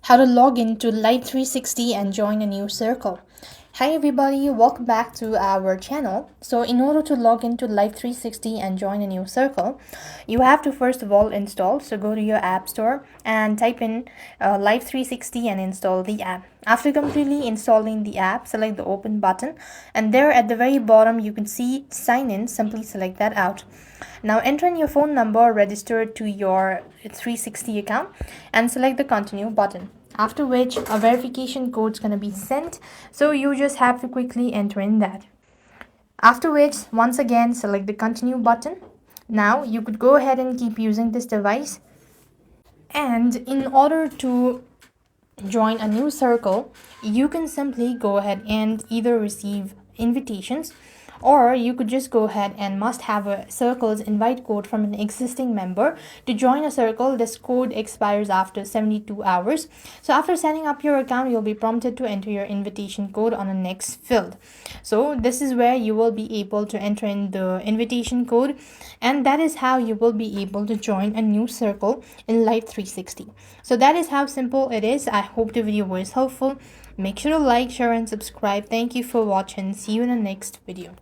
how to log into Life360 and join a new circle. Hi everybody, welcome back to our channel. So in order to log into Life360 and join a new circle, you have to first of all install. So go to your app store and type in Life360 and install the app. After completely installing the app, select the open button, and there at the very bottom you can see sign in. Simply select that out. Now enter in your phone number registered to your 360 account and select the continue button. After which a verification code is going to be sent, so you just have to quickly enter in that. After which, once again, select the continue button. Now you could go ahead and keep using this device, and in order to join a new circle, you can simply go ahead and either receive invitations, or you could just go ahead and must have a circle's invite code from an existing member. To join a circle, this code expires after 72 hours. So after setting up your account, you'll be prompted to enter your invitation code on the next field. So this is where you will be able to enter in the invitation code, and that is how you will be able to join a new circle in Life360. So that is how simple it is. I hope the video was helpful. Make sure to like, share and subscribe. Thank you for watching. See you in the next video.